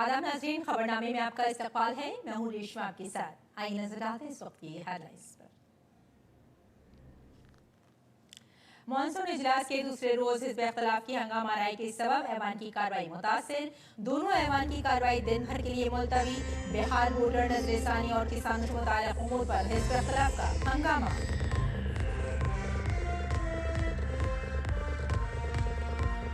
आदाब नाज़रीन, खबरनामे में आपका इस्तकबाल है। मैं हूँ रेशमा आपके साथ। आइए नजर डालते हैं इस वक्त की हेडलाइंस पर। मॉनसून इजलास के दूसरे रोज हिज़्ब इख्तिलाफ की हंगामा राय के सबब ऐवान की कार्रवाई मुतासिर। दोनों ऐवान की कार्रवाई दिन भर के लिए मुलतवी। बिहार वोटर नजरसानी और किसानों से मुताल्लिक़ उमूर पर हिज़्ब इख्तिलाफ का हंगामा।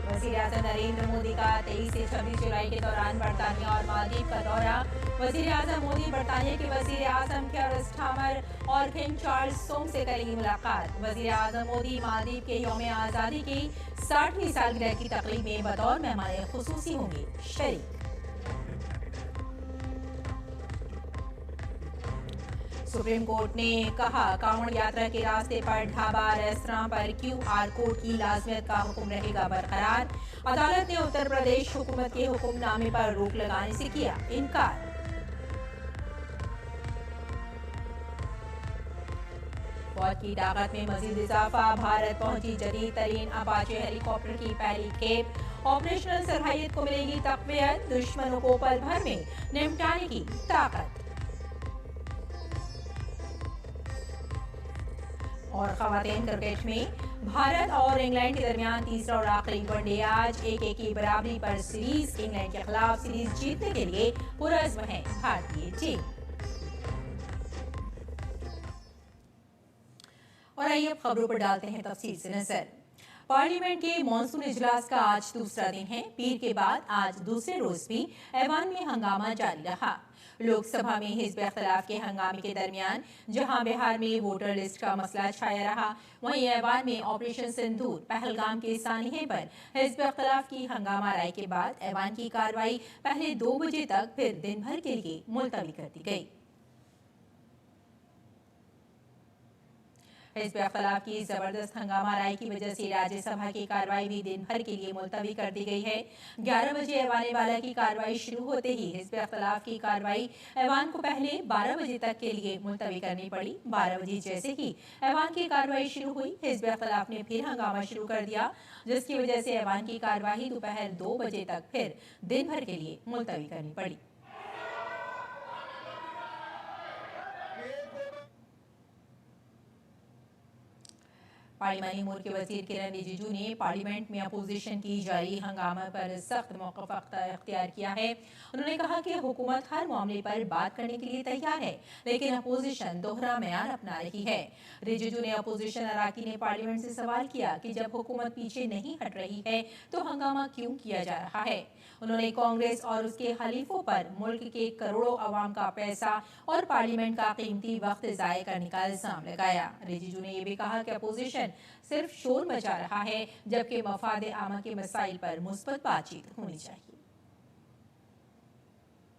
वज़ीर-ए-आज़म नरेंद्र मोदी का 23 से 26 जुलाई के दौरान बरतानिया और मालदीव का दौरा। वज़ीर-ए-आज़म मोदी बरतानिया के वज़ीर-ए-आज़म केयर स्टारमर और किंग चार्ल्स सोंग से करेंगे मुलाकात। वज़ीर-ए-आज़म मोदी मालदीव के यौम आज़ादी की 60वीं सालगिरह की तक़रीब में बतौर मेहमान ख़ुसूसी होंगे शरीक। सुप्रीम कोर्ट ने कहा, कांवड़ यात्रा के रास्ते पर ढाबा रेस्तरां पर QR कोड की लाज़मियत का हुक्म रहेगा बरकरार। अदालत ने उत्तर प्रदेश हुकूमत के हुक्मनामे पर रोक लगाने से किया इनकार। फौज की ताकत में मजीद इजाफा। भारत पहुंची जदीद तरीन अपाचे हेलीकॉप्टर की पहली खेप। ऑपरेशनल सलाहियत को मिलेगी तक़वियत। दुश्मनों को पल भर में निपटाने की ताकत। और ख़वातीन क्रिकेट में भारत और इंग्लैंड के दरमियान तीसरा और आखिरी वनडे आज 1-1 की बराबरी पर सीरीज। इंग्लैंड के खिलाफ सीरीज जीतने के लिए पुरअज़्म है भारतीय टीम। और आइए अब खबरों पर डालते हैं तफसील से नजर। पार्लियामेंट के मॉनसून इजलास का आज दूसरा दिन है। पीर के बाद आज दूसरे रोज भी ऐवान में हंगामा जारी रहा। लोकसभा में हिज़्ब इख्तिलाफ के हंगामे के दरमियान जहां बिहार में वोटर लिस्ट का मसला छाया रहा, वहीं ऐवान में ऑपरेशन सिंदूर पहलगाम के सानिहे पर हिज़्ब इख्तिलाफ की हंगामा राय के बाद ऐवान की कार्रवाई पहले 2 बजे तक फिर दिन भर के लिए मुलतवी कर दी गई। हिज़्ब इख्तिलाफ की जबरदस्त हंगामा राय की वजह से राज्यसभा की कार्रवाई भी दिन भर के लिए मुलतवी कर दी गई है। 11 बजे ऐवान वाला की कार्रवाई शुरू होते ही हिज़्ब इख्तिलाफ की कार्रवाई ऐवान को पहले 12 बजे तक के लिए मुलतवी करनी पड़ी। 12 बजे जैसे ही ऐवान की कार्रवाई शुरू हुई, हिज़्ब इख्तिलाफ ने फिर हंगामा शुरू कर दिया, जिसकी वजह से ऐवान की कार्रवाई दोपहर 2 बजे तक फिर दिन भर के लिए मुलतवी करनी पड़ी। पार्लिमानी उमूर के वज़ीर किरण रिजिजू ने पार्लियामेंट में अपोजिशन की जारी हंगामा पर सख्त मौक़िफ़ अख्तियार किया है। उन्होंने कहा कि हुकूमत हर मामले पर बात करने के लिए तैयार है, लेकिन अपोजिशन दोहरा मेयार अपना रही है। रिजिजू ने अपोजिशन अराकीन ने पार्लियामेंट से सवाल किया कि जब हुकूमत पीछे नहीं हट रही है तो हंगामा क्यों किया जा रहा है। उन्होंने कांग्रेस और उसके हलीफों पर मुल्क के करोड़ों अवाम का पैसा और पार्लियामेंट का कीमती वक्त ज़ाय करने का इल्ज़ाम लगाया। रिजिजू ने यह भी कहा कि अपोजिशन सिर्फ शोर मचा रहा है, जबकि मफाद आमा के मसाइल पर मुस्बत बातचीत होनी चाहिए।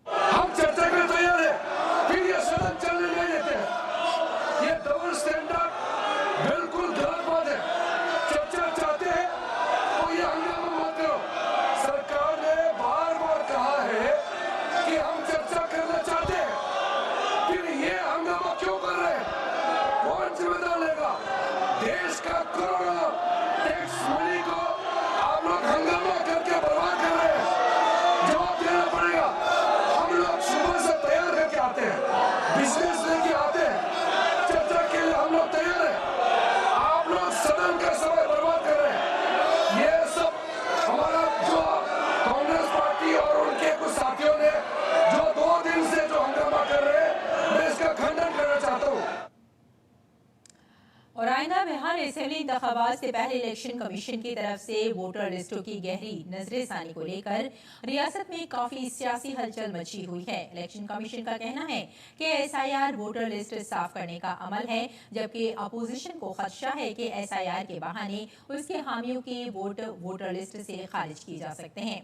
हम चर्चा के तैयार है, फिर ये सदन चलने नहीं देते हैं। ये डबल स्टैंडर्ड बिल्कुल गलत बात है। चर्चा चाहते हैं तो ये हंगामा मत करो। सरकार ने बार बार कहा है कि हम चर्चा करना चाहते हैं, फिर ये हंगामा क्यों कर रहे हैं? कौन जिम्मेदार लेगा? देश का करोड़ों टैक्स मनी को आप लोग हंगामा करके बर्बाद कर रहे हैं। जवाब देना पड़ेगा। हम लोग सुबह से तैयार करके आते हैं, बिजनेस लेके आते हैं, चर्चा के लिए हम लोग तैयार हैं। आप लोग सदन का समय बर्बाद कर रहे हैं। ये सब हमारा जो कांग्रेस पार्टी और उनके कुछ साथियों ने जो 2 दिन से जो हंगामा कर रहे हैं, मैं इसका खंडन करना चाहता हूँ। और आइंदा बिहार असेंबली इंतखाबात से पहले इलेक्शन कमीशन की तरफ से वोटर लिस्टों की गहरी नजरसानी को लेकर रियासत में काफी सियासी हलचल मची हुई है। इलेक्शन कमीशन का कहना है कि SIR वोटर लिस्ट साफ करने का अमल है, जबकि अपोजिशन को खदशा है कि SIR के बहाने उसके हामियों के वोट वोटर लिस्ट से खारिज किए जा सकते हैं।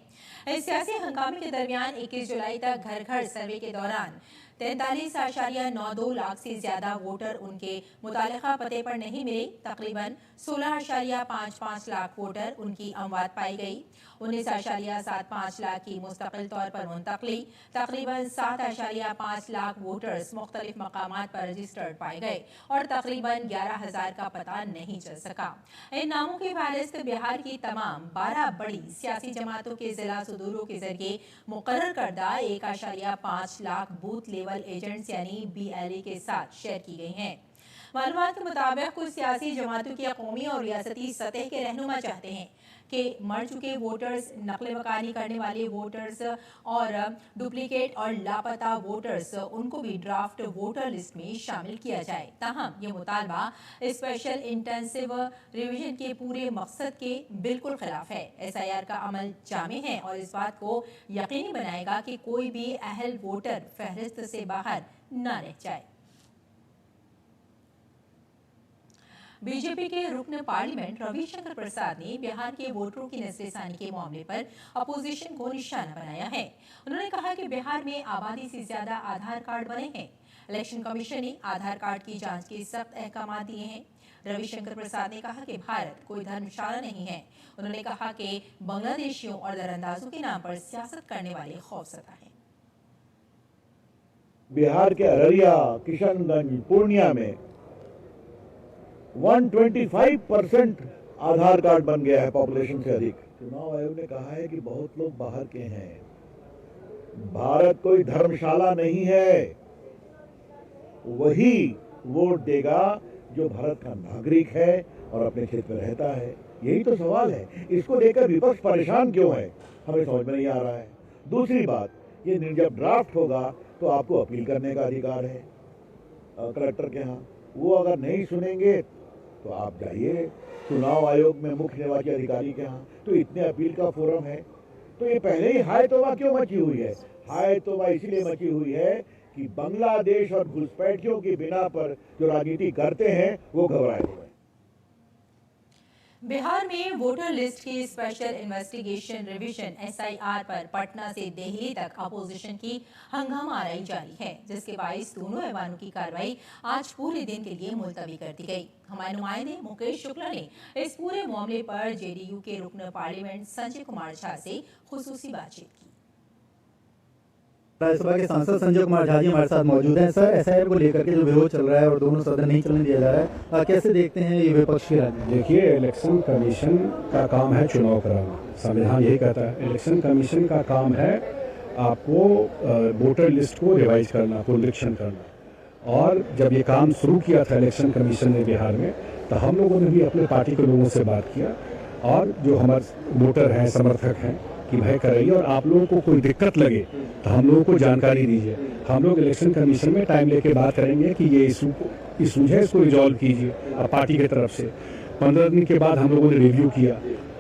इस सियासी हंगामे के दरमियान 21 जुलाई तक घर घर सर्वे के दौरान 43.92 लाख से ज्यादा वोटर उनके मुतालिका पते पर नहीं मिले। तकरीबन 16.55 लाख वोटर उनकी अमवात पाई गई। 19.75 लाख की मुस्तकिल तौर पर मुंतकली, तकरीबन 7.5 लाख वोटर्स मुख्तलिफ मकामात पर रजिस्टर्ड पाए गए और तकरीबन 11,000 का पता नहीं चल सका। इन नामों की फहरिस्त बिहार की तमाम 12 बड़ी सियासी जमातों के जिला सदूरों के जरिए मुकर्रर करदा 1.5 लाख बूथ लेवल एजेंट्स यानी BLA के साथ शेयर की गई हैं। मालूमात के मुताबिक कुछ सियासी जमातों की कौमी और रियासती सतह के रहनुमा चाहते हैं कि मर चुके वोटर्स, नकल मकानी करने वाले वोटर्स और डुप्लीकेट और लापता वोटर्स उनको भी ड्राफ्ट वोटर लिस्ट में शामिल किया जाए। ताहम ये मुतालबा स्पेशल इंटेंसिव रिवीजन के पूरे मकसद के बिल्कुल खिलाफ है। SIR का अमल जामे है और इस बात को यकीनी बनाएगा कि कोई भी अहल वोटर फहरिस्त से बाहर न रह जाए। बीजेपी के रुकन पार्लियामेंट रविशंकर प्रसाद ने बिहार के वोटरों की नजरसानी के मामले पर अपोजिशन को निशाना बनाया है। उन्होंने कहा कि बिहार में आबादी से ज्यादा आधार कार्ड बने हैं। इलेक्शन कमीशन ने आधार कार्ड की जांच के सख्त अहकाम दिए हैं। रविशंकर प्रसाद ने कहा कि भारत कोई धर्मशाला नहीं है। उन्होंने कहा कि बांग्लादेशियों और दरअंदाजों के नाम पर सियासत करने वाले खौफजदा हैं। बिहार के अररिया, किशनगंज, पूर्णिया में 125% आधार कार्ड बन गया है पॉपुलेशन से अधिक। चुनाव आयोग ने कहा है कि बहुत लोग बाहर के हैं। भारत कोई धर्मशाला नहीं है। वही वोट देगा जो भारत का नागरिक है और अपने क्षेत्र में रहता है। यही तो सवाल है। इसको लेकर विपक्ष परेशान क्यों है, हमें समझ में नहीं आ रहा है। दूसरी बात, ये जब ड्राफ्ट होगा तो आपको अपील करने का अधिकार है कलेक्टर के यहाँ। वो अगर नहीं सुनेंगे तो आप जाइए चुनाव आयोग में मुख्य निर्वाचन अधिकारी के यहाँ, तो इतने अपील का फोरम है। तो ये पहले ही हाय तौबा क्यों मची हुई है? हाय तौबा इसीलिए मची हुई है कि बांग्लादेश और घुसपैठियों की बिना पर जो राजनीति करते हैं वो घबराए हुए हैं। बिहार में वोटर लिस्ट की स्पेशल इन्वेस्टिगेशन रिवीजन SIR पर पटना से दिल्ली तक अपोजिशन की हंगामा आराई जारी है, जिसके बाइस दोनों ऐवानों की कार्रवाई आज पूरे दिन के लिए मुलतवी कर दी गई। हमारे नुमाइंदे मुकेश शुक्ला ने इस पूरे मामले पर JDU के रुकन पार्लियामेंट संजय कुमार झा से खुसूसी बातचीत की। राज्यसभा के सांसद संजय कुमार झा जी हमारे साथ मौजूद हैं। सर, SIR को लेकर के जो विरोध चल रहा है और दोनों सदन नहीं चलने दिया जा रहा है, कैसे देखते हैं ये विपक्ष की राजनीति? देखिए, इलेक्शन कमीशन का काम है चुनाव कराना। संविधान यही कहता है। इलेक्शन कमीशन का काम है आपको वोटर लिस्ट को रिवाइज करना, पुनरीक्षण करना। और जब ये काम शुरू किया था इलेक्शन कमीशन ने बिहार में, तो हम लोगों ने भी अपने पार्टी के लोगों से बात किया और जो हमारे वोटर हैं, समर्थक हैं कि भाई कराइए, और आप लोगों को कोई दिक्कत लगे तो हम लोगों को जानकारी दीजिए। हम लोग इलेक्शन कमीशन में टाइम लेके बात करेंगे कि ये इशू है, इसको रिजॉल्व कीजिए। अब पार्टी की तरफ से 15 दिन के बाद हम लोगों ने रिव्यू किया,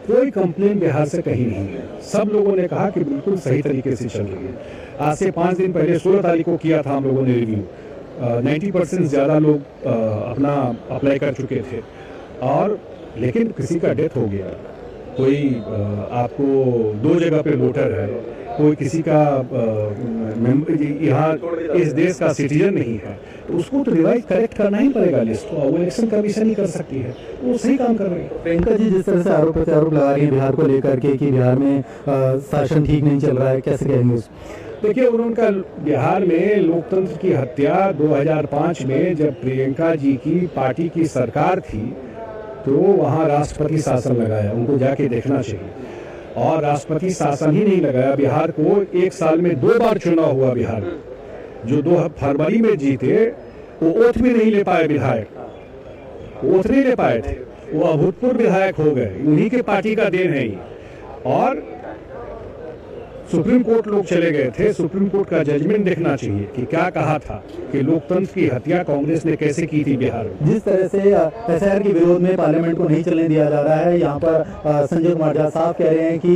कोई कंप्लेन बिहार से कहीं नहीं है। सब लोगों ने कहा कि बिल्कुल सही तरीके से चल रही है। आज से 5 दिन पहले 16 तारीख को किया था हम लोगों ने रिव्यू। 90% ज़्यादा लोग अपना अप्लाई कर चुके थे, और लेकिन किसी का डेथ हो गया। कोई आपको 2 जगह पे वोटर है, कोई किसी का यहाँ इस देश का सिटीजन नहीं है, तो उसको तो रिवाइज करेक्ट करना ही पड़ेगा लिस्ट को। वो इलेक्शन कमीशन ही कर सकती है, वो सही काम कर रही है। प्रियंका जी जिस तरह से आरोप प्रत्यारोप लगा रही है बिहार को लेकर के कि बिहार में शासन ठीक नहीं चल रहा है, कैसे कहेंगे उसको? देखिए, उनका बिहार में लोकतंत्र की हत्या 2005 में जब प्रियंका जी की पार्टी की सरकार थी, तो वहाँ राष्ट्रपति शासन लगाया। उनको जाके देखना चाहिए। और राष्ट्रपति शासन ही नहीं लगाया, बिहार को 1 साल में 2 बार चुनाव हुआ बिहार में। जो 2 फरवरी में जीते, वो ओथ भी नहीं ले पाए विधायक, ओथ नहीं ले पाए थे, वो अभूतपूर्व विधायक हो गए। उन्हीं के पार्टी का देन है ये। और सुप्रीम कोर्ट लोग चले गए थे। सुप्रीम कोर्ट का जजमेंट देखना चाहिए कि क्या कहा था कि लोकतंत्र की हत्या कांग्रेस ने कैसे की थी बिहार में। जिस तरह से SIR के विरोध में पार्लियामेंट को नहीं चलने दिया जा रहा है, यहाँ पर संजय कुमार झा साहब कह रहे हैं कि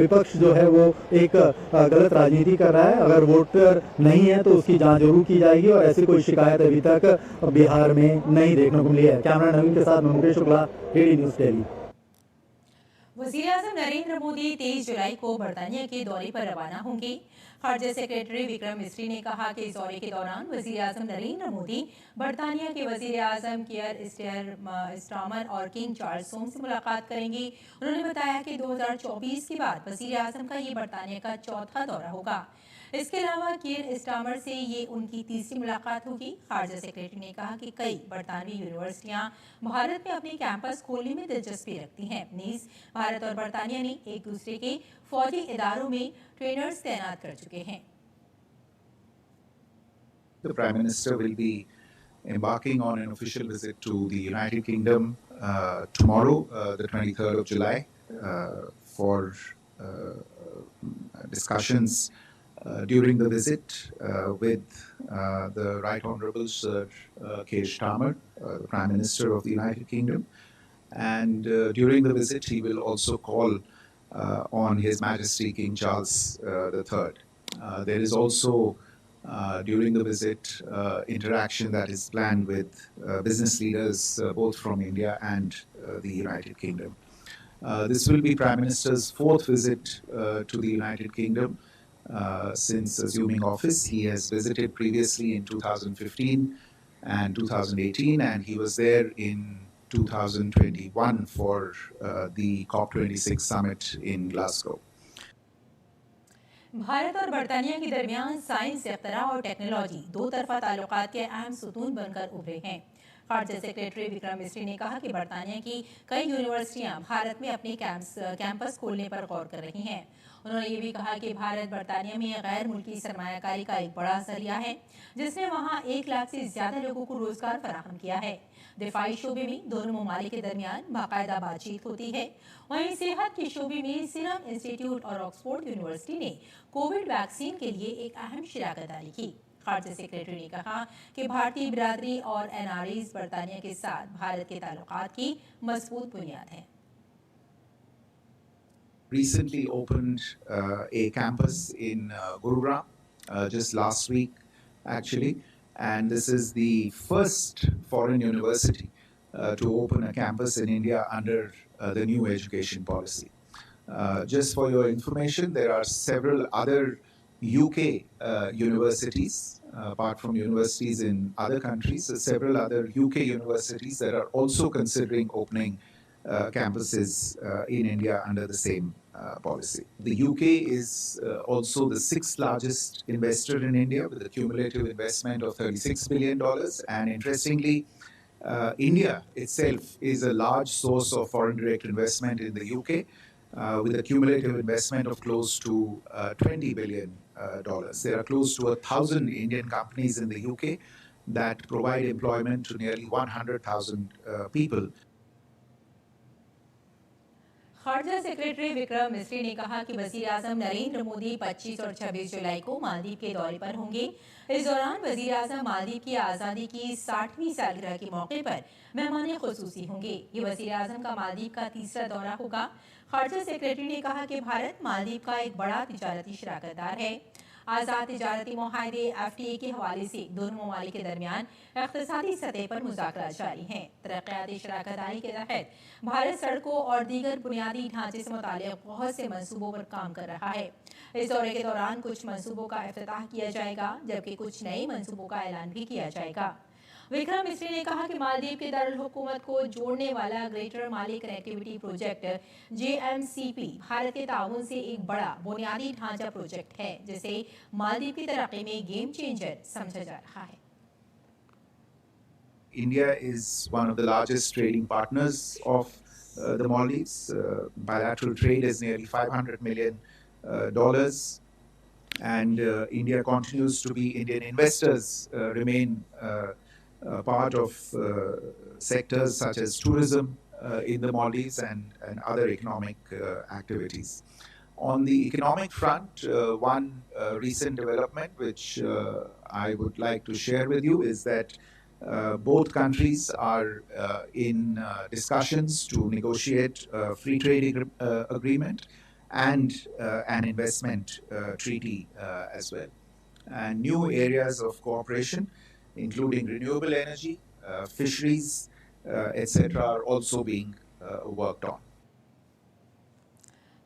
विपक्ष जो है वो एक गलत राजनीति कर रहा है। अगर वोटर नहीं है तो उसकी जांच जरूर की जाएगी, और ऐसी कोई शिकायत अभी तक बिहार में नहीं देखने को मिली है। कैमरा नवीन के साथ मुकेश शुक्ला, AD न्यूज़ दिल्ली। वज़ीर-ए-आज़म नरेंद्र मोदी 23 जुलाई को बरतानिया के दौरे पर रवाना होंगे। खारजा सेक्रेटरी विक्रम मिस्री ने कहा कि इस दौरे के दौरान वज़ीर आज़म नरेंद्र मोदी बरतानिया के वज़ीर आज़म कियर स्टारमर और किंग चार्ल्स सोम से मुलाकात करेंगी। उन्होंने बताया कि 2024 के बाद वज़ीर आज़म का ये बरतानिया का चौथा दौरा होगा। इसके अलावा कियर स्टारमर से ये उनकी तीसरी मुलाकात होगी। खारजा सेक्रेटरी ने कहा कि कई बरतानवी यूनिवर्सिटियां भारत में अपने कैंपस खोलने में दिलचस्पी रखती हैं। नीज भारत और बरतानिया ने एक दूसरे के फौजी इदारों में ट्रेनर्स तैनात कर चुके हैं। The Prime Minister will be embarking on an official visit to the United Kingdom tomorrow, the 23rd of July, for discussions during the visit with the Right Honourable Sir Keir Starmer, the Prime Minister of the United Kingdom. And during the visit, he will also call on His Majesty King Charles III. There is also during the visit interaction that is planned with business leaders both from India and the United Kingdom. This will be Prime Minister's fourth visit to the United Kingdom since assuming office. He has visited previously in 2015 and 2018, and he was there in 2021 for the COP26 summit in Glasgow. Bharat और बरतानिया के दरमियान science, इख्तरा और technology दो तरफा ताल्लुकात के अहम सुतून बनकर उभरे हैं। खारजा सेक्रेटरी विक्रम मिस्री ने कहा कि बरतानिया की कई यूनिवर्सिटियां भारत में अपने कैंपस खोलने पर गौर कर रही हैं। उन्होंने ये भी कहा कि भारत बरतानिया में गैर मुल्की सरमायाकारी का एक बड़ा जरिया है, जिसने वहाँ 1 लाख से ज़्यादा लोगों को रोजगार फराहम किया है। दिफाई शोबे में दोनों ममालिक के दरमियान बाकायदा बातचीत होती है। वहीं सेहत के शोबे में सीरम इंस्टीट्यूट और ऑक्सफोर्ड यूनिवर्सिटी ने कोविड वैक्सीन के लिए एक अहम शिराकतदारी की। खारजा सेक्रेटरी ने कहा कि भारतीय बिरादरी और NRIs बरतानिया के साथ भारत के ताल्लुकात की मजबूत बुनियाद है। Recently opened a campus in Gurugram just last week, actually, and this is the first foreign university to open a campus in India under the new education policy. Just for your information, there are several other UK universities, apart from universities in other countries, several other UK universities that are also considering opening campuses in India under the same policy. The UK is also the 6th largest investor in India with a cumulative investment of $36 billion. And interestingly, India itself is a large source of foreign direct investment in the UK with a cumulative investment of close to $20 billion. There are close to 1,000 Indian companies in the UK that provide employment to nearly 100,000 people. खारजा secretary Vikram Misri ने कहा कि वज़ीर आज़म नरेंद्र मोदी 25 और 26 जुलाई को मालदीव के दौरे पर होंगे। इस दौरान वज़ीर आज़म मालदीव की आज़ादी की 60वीं सालगिरह के मौके पर मेहमान खुसूसी होंगे। ये वज़ीर आज़म का मालदीव का तीसरा दौरा होगा। खारजा सेक्रेटरी ने कहा कि भारत मालदीव का एक बड़ा तिजारती शराकतदार है। आज़ाद तिजारती मुआहदे FTA के हवाले से दोनों ममालिक के दरमियान इक़्तिसादी सतह पर मुज़ाकरात जारी हैं। तरक्याती शराकतदारी के तहत भारत सड़कों और दीगर बुनियादी ढांचे से मुताल्लिक़ बहुत से मंसूबों पर काम कर रहा है। इस दौरे के दौरान कुछ मंसूबों का इफ्तिताह किया जाएगा, जबकि कुछ नए मंसूबों का ऐलान भी किया जाएगा। विक्रम मिस्री ने कहा कि मालदीव के दारुल हुकूमत को जोड़ने वाला ग्रेटर माली कनेक्टिविटी प्रोजेक्ट JMCP भारत के ताउन से एक बड़ा बुनियादी ढांचा प्रोजेक्ट है, जिसे मालदीव की तरक्की में गेम चेंजर समझा जा रहा है। India is one of the largest trading partners of the Maldives. Bilateral trade is nearly $500 million. And India continues to be, Indian investors remain part of sectors such as tourism in the Maldives and other economic activities. On the economic front, one recent development which I would like to share with you is that both countries are in discussions to negotiate a free trade agreement and an investment treaty as well. And new areas of cooperation, including renewable energy, fisheries, etc., are also being worked on.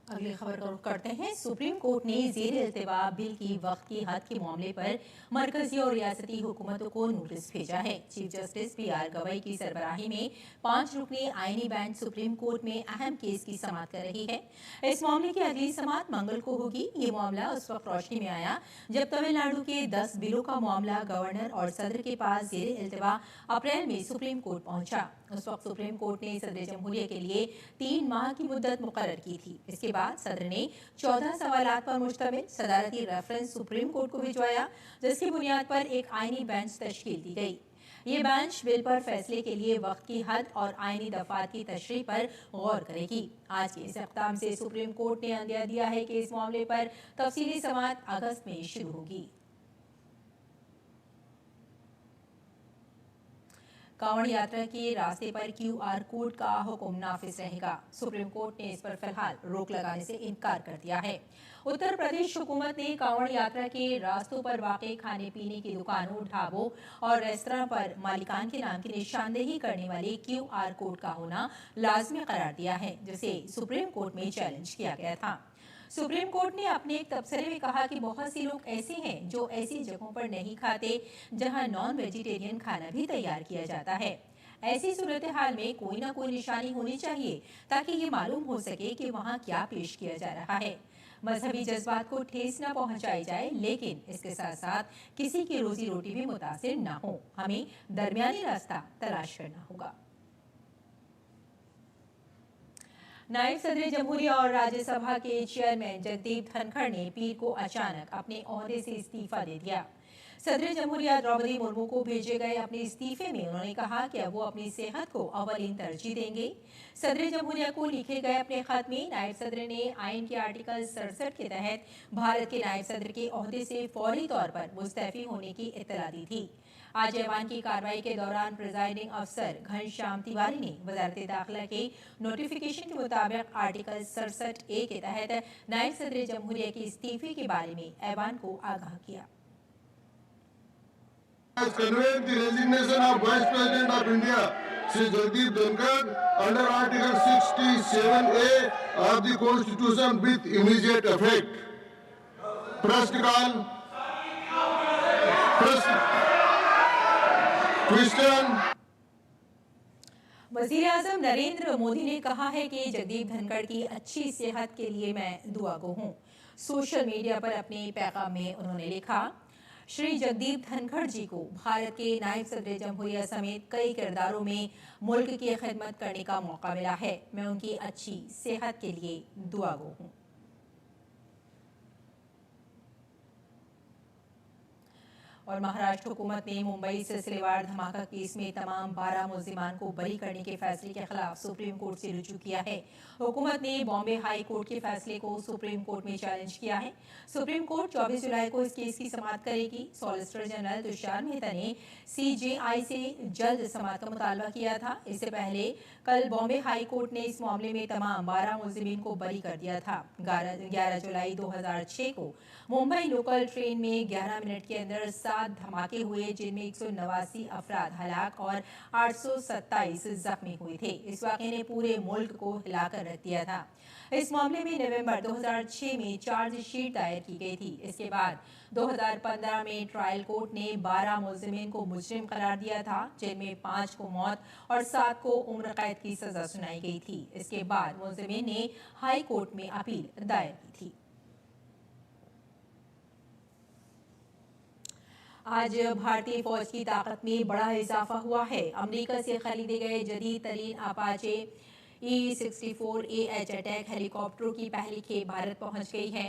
अगली खबर को रुख करते हैं। Supreme court ने ज़ेर इल्तिवा bill की वक्त की हद के मामले पर मरकजी और रियासती हुकूमतों को नोटिस भेजा है। चीफ जस्टिस PR गवई की सरबराही में 5 रुकनी आईनी बेंच सुप्रीम कोर्ट में अहम केस की समाअत कर रही है। इस मामले की अगली समाअत मंगल को होगी। ये मामला उस वक्त रोशनी में आया जब तमिलनाडु के 10 बिलों का मामला गवर्नर और सदर के पास ज़ेर इल्तिवा अप्रैल में सुप्रीम कोर्ट पहुंचा। उस वक्त सुप्रीम कोर्ट ने सदर जमहूरिया के लिए 3 माह की मुद्दत मुकर्रर की थी। इसके बाद सदर ने 14 सवालात पर मुश्तमिल सदारती रेफरेंस सुप्रीम कोर्ट को भिजवाया, जिसकी बुनियाद पर एक आईनी बेंच तश्कील दी गई। ये बेंच बिल पर फैसले के लिए वक्त की हद और आईनी दफात की तशरीह पर गौर करेगी। आज के इस इक़दाम से सुप्रीम कोर्ट ने अंदेशा दिया है कि इस मामले पर तफसीली समाअत अगस्त में शुरू होगी। कांवड़ यात्रा के रास्ते पर QR कोड का हुक्म नाफिज रहेगा। सुप्रीम कोर्ट ने इस पर फिलहाल रोक लगाने से इनकार कर दिया है। उत्तर प्रदेश हुकूमत ने कांवड़ यात्रा के रास्तों पर वाक़ई खाने पीने की दुकानों, ढाबों और रेस्तरां पर मालिकान के नाम की निशानदेही करने वाले QR कोड का होना लाजमी करार दिया है, जिसे सुप्रीम कोर्ट में चैलेंज किया गया था। सुप्रीम कोर्ट ने अपने एक तबसरे में कहा कि बहुत से लोग ऐसे हैं जो ऐसी जगहों पर नहीं खाते जहां नॉन वेजिटेरियन खाना भी तैयार किया जाता है। ऐसी सूरत हाल में कोई ना कोई निशानी होनी चाहिए ताकि ये मालूम हो सके कि वहाँ क्या पेश किया जा रहा है। मजहबी जज्बात को ठेस न पहुंचाई जाए, लेकिन इसके साथ साथ किसी की रोजी रोटी भी मुतासिर न हो। हमें दरमियानी रास्ता तलाश करना होगा। नायब सदर जमहूरिया और राज्यसभा के चेयरमैन जगदीप धनखड़ ने पीर को अचानक अपने ओहदे से इस्तीफा दे दिया। सदर जमहूरिया द्रौपदी मुर्मू को भेजे गए अपने इस्तीफे में उन्होंने कहा कि अब वो अपनी सेहत को अवलीन तरजीह देंगे। सदर जमहूरिया को लिखे गए अपने खत में नायब सदर ने आइन के आर्टिकल 67 के तहत भारत के नायब सदर के ओहदे से फौरी तौर पर मुस्तैफी होने की इत्तला दी थी। आज ऐवान की कार्रवाई के दौरान प्रिजाइडिंग अफसर घनश्याम तिवारी ने वजारत दाखिला के नोटिफिकेशन के मुताबिक आर्टिकल 67A के तहत नायब सदर जमहूरिया के इस्तीफे के बारे में ऐवान को आगाह किया। has conveyed the resignation of Vice President of India, Sri Jagdeep Dhankar, under Article 67A of the Constitution with immediate effect. First call. Question. वज़ीर आज़म नरेंद्र मोदी ने कहा है कि जगदीप धनखड़ की अच्छी सेहत के लिए मैं दुआगो हूँ। सोशल मीडिया पर अपने पैगाम में उन्होंने लिखा, श्री जगदीप धनखड़ जी को भारत के नायब सदर जमहूरिया समेत कई किरदारों में मुल्क की खिदमत करने का मौका मिला है। मैं उनकी अच्छी सेहत के लिए दुआगो हूँ। और महाराष्ट्र हुकूमत ने मुंबई सिलसिलेवार धमाका केस में तमाम 12 मुल्जिमान को बरी करने के फैसले के खिलाफ सुप्रीम कोर्ट से रुजू किया है। हुकूमत ने बॉम्बे हाई कोर्ट के फैसले को सुप्रीम कोर्ट में चैलेंज किया है। सुप्रीम कोर्ट 24 जुलाई को इस केस की समाअत करेगी। सॉलिसिटर जनरल तुषार मेहता ने CJI से जल्द समाअत का मुतालबा किया था। इससे पहले कल बॉम्बे हाई कोर्ट ने इस मामले में तमाम 12 मुल्जिमीन को बरी कर दिया था। 11 जुलाई 2006 को मुंबई लोकल ट्रेन में 11 मिनट के अंदर 7 धमाके हुए, जिनमें 189 अफराद हलाक और 827 जख्मी हुए थे। इस वाक़े ने पूरे मुल्क को हिलाकर रख दिया था। इस मामले में नवंबर 2006 में चार्जशीट दायर की गई थी। इसके बाद 2015 में ट्रायल कोर्ट ने 12 मुल्जिमीन को मुजरिम करार दिया था, जिनमें 5 को मौत और 7 को उम्र कैद की सजा सुनाई गई थी। इसके बाद मुल्जिमीन ने हाई कोर्ट में अपील दायर की थी। आज भारतीय फौज की ताकत में बड़ा इजाफा हुआ है। अमेरिका से खरीदे गए जदीद तरीन अपाचे E-64AH अटैक हेलीकॉप्टरों की पहली खेप भारत पहुंच गई है।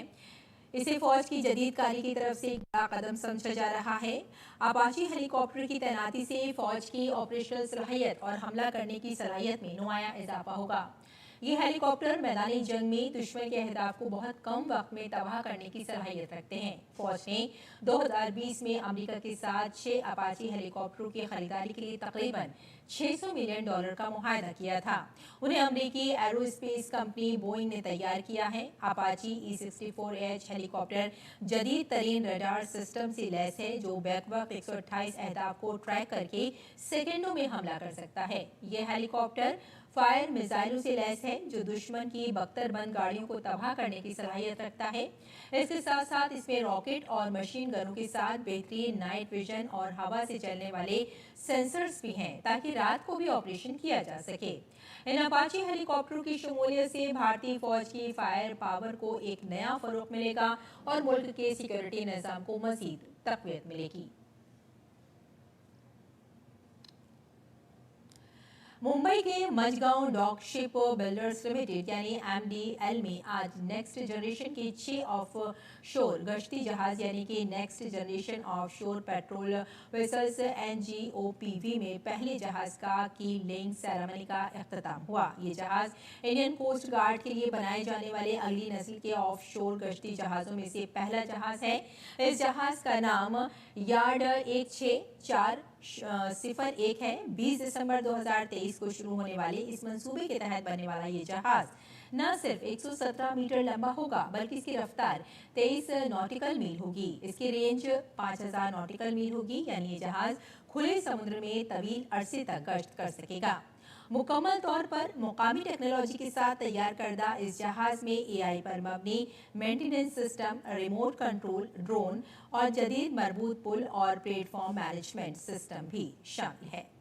इसे फौज की जदीदकारी की तरफ से एक बड़ा कदम समझा जा रहा है। अपाची हेलीकॉप्टर की तैनाती से फौज की ऑपरेशनल सलाहियत और हमला करने की सलाहियत में नुमाया इजाफा होगा। ये हेलीकॉप्टर मैदानी जंग में दुश्मन के अहदाफ को बहुत कम वक्त में तबाह करने की सलाहियत रखते हैं। फौज ने 2020 में अमेरिका के साथ 6 अपाची हेलीकॉप्टरों की खरीदारी के लिए तकरीबन $600 मिलियन का मुआहदा किया था। उन्हें अमेरिकी एरोस्पेस कंपनी बोइंग ने तैयार किया है। अपाची E-64AH हेलीकॉप्टर जदीद तरीन रडार सिस्टम से लैस है, जो बैक वक्त 128 अहदाफ को ट्रैक करके सेकेंडों में हमला कर सकता है। यह हेलीकॉप्टर फायर मिसाइलों से लैस है जो दुश्मन की बख्तरबंद गाड़ियों को तबाह करने की सलाहियत रखता है। इसके साथ साथ इसमें रॉकेट और मशीन गनों के साथ बेहतरीन नाइट विजन और हवा से चलने वाले सेंसर्स भी हैं ताकि रात को भी ऑपरेशन किया जा सके। इन अपाची हेलीकॉप्टरों की शमूलियत से भारतीय फौज की फायर पावर को एक नया फरोग मिलेगा और मुल्क के सिक्योरिटी निज़ाम को मजीद तक़वियत मिलेगी। मुंबई के Mazagon dock ship builders limited यानी MDL में आज नेक्स्ट जनरेशन के 6 ऑफ शोर गश्ती जहाज यानी कि नेक्स्ट जनरेशन ऑफ शोर पेट्रोल वेसल्स NGOPV में पहले जहाज का की लेइंग सेरेमनी का इख्तिताम हुआ। ये जहाज इंडियन कोस्ट गार्ड के लिए बनाए जाने वाले अगली नस्ल के ऑफ शोर गश्ती जहाज़ों में से पहला जहाज है। इस जहाज का नाम यार्ड 16401 है। 20 दिसंबर 2023 को शुरू होने वाले इस मंसूबे के तहत बनने वाला ये जहाज न सिर्फ 117 मीटर लंबा होगा बल्कि इसकी रफ्तार 23 नॉटिकल मील होगी। इसकी रेंज 5000 नॉटिकल मील होगी, यानी ये जहाज खुले समुद्र में तवील अरसे तक गश्त कर सकेगा। मुकम्मल तौर पर मुकामी टेक्नोलॉजी के साथ तैयार करदा इस जहाज में AI पर मबनी maintenance system, remote control drone और जदीद मरबूत पुल और प्लेटफॉर्म मैनेजमेंट सिस्टम भी शामिल है।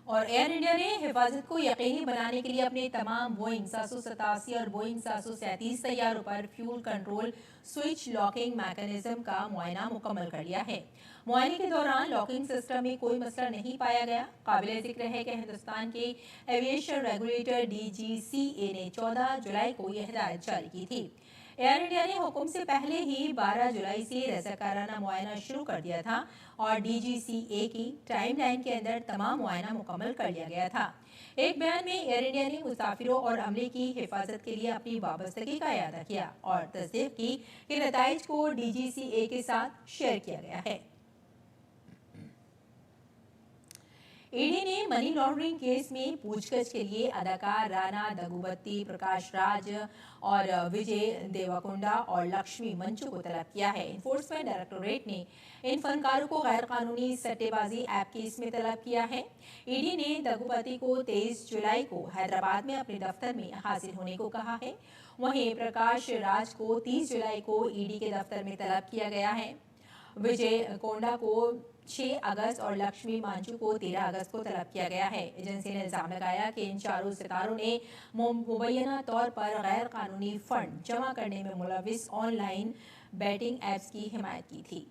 और एयर इंडिया ने हिफाजत को यकीनी बनाने के लिए अपने तमाम बोइंग 787 और बोइंग 737 तैयारों पर fuel control switch locking mechanism का मुआयना मुकम्मल कर लिया है। मुआयने के दौरान लॉकिंग सिस्टम में कोई मसला नहीं पाया गया। काबिल जिक्र है कि हिंदुस्तान के एविएशन रेगुलेटर DGCA ने 14 जुलाई को यह हिदायत जारी की थी। एयर इंडिया ने हुक्म से पहले ही 12 जुलाई से रज़ाकाराना मुआयना शुरू कर दिया था और DGCA की टाइमलाइन के अंदर तमाम मुआयना मुकम्मल कर लिया गया था। एक बयान में एयर इंडिया ने मुसाफिरों और अमले की हिफाजत के लिए अपनी वाबस्तगी का इयादा किया और तस्दीक की कि नताइज को DGCA के साथ शेयर किया गया है। ईडी ने मनी लॉन्ड्रिंग केस में पूछताछ के लिए अदाकार राणा दगुबत्ती, प्रकाश राज और विजय देवरकोंडा और लक्ष्मी मंचू को तलब किया है। इन्फोर्समेंट डायरेक्टोरेट ने इन फनकारों को गैर कानूनी सट्टेबाजी ऐप केस में तलब किया है। ईडी ने दगुबत्ती को 23 जुलाई को हैदराबाद में अपने दफ्तर में हाजिर होने को कहा है। वहीं प्रकाश राज को 30 जुलाई को ईडी के दफ्तर में तलब किया गया है। विजय कोंडा को 6 अगस्त और लक्ष्मी मांचू को 13 अगस्त को तलब किया गया है। एजेंसी ने इल्जाम लगाया कि इन चारों सितारों ने मुबैना तौर पर गैर कानूनी फंड जमा करने में मुलविस ऑनलाइन बैटिंग ऐप्स की हिमायत की थी।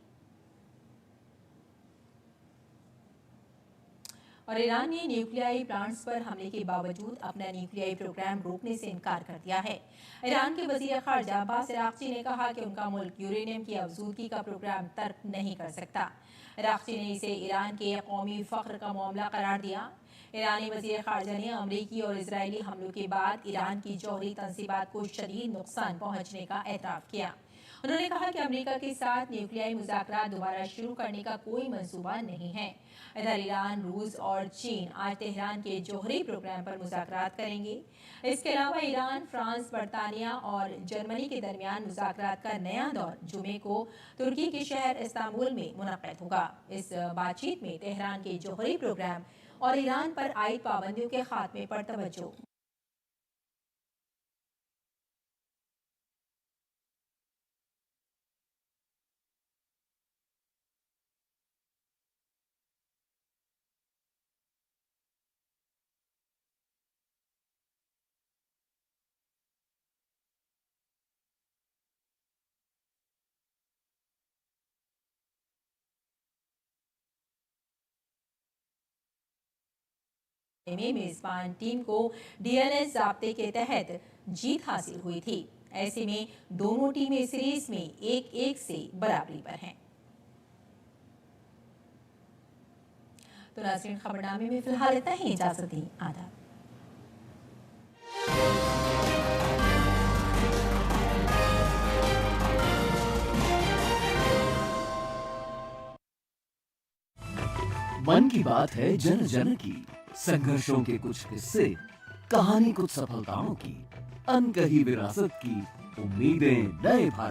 और ईरान ने न्यूक्लियाई प्लांट्स पर हमले के बावजूद अपना न्यूक्लियाई प्रोग्राम रोकने से इनकार कर दिया है। ईरान के वजीर खारजा अब्बास अरागची ने कहा कि उनका मुल्क यूरेनियम की अफजूदगी का प्रोग्राम तर्क नहीं कर सकता। अरागची ने इसे ईरान के कौमी फ़ख्र का मामला करार दिया। ईरानी वजीर खारजा ने अमरीकी और इजरायली हमलों के बाद ईरान की जौहरी तंसीबात को शदीद नुकसान पहुँचने का एतराफ़ किया। उन्होंने कहा कि अमेरिका के साथ न्यूक्लियाई मुज़ाकरात दोबारा शुरू करने का कोई मंसूबा नहीं है। इधर ईरान, रूस और चीन आज तेहरान के जौहरी प्रोग्राम पर मुज़ाकरात करेंगे। इसके अलावा ईरान, फ्रांस, बरतानिया और जर्मनी के दरमियान मुज़ाकरात का नया दौर जुमे को तुर्की के शहर इस्तांबुल में मुनक़्क़िद होगा। इस बातचीत में तेहरान के जौहरी प्रोग्राम और ईरान पर आयद पाबंदियों के खात्मे पर तवज्जो में मेजबान टीम को DNS ज़ाब्ते के तहत जीत हासिल हुई थी। ऐसे में दोनों टीमें सीरीज में 1-1 से बराबरी पर हैं। तो नाज़रीन, खबरनामे में फिलहाल इतना ही। इजाजत दी, आदाब। मन की बात है जन जन की, संघर्षों के कुछ हिस्से, कहानी कुछ सफलताओं की, अनकही विरासत की, उम्मीदें नए भारत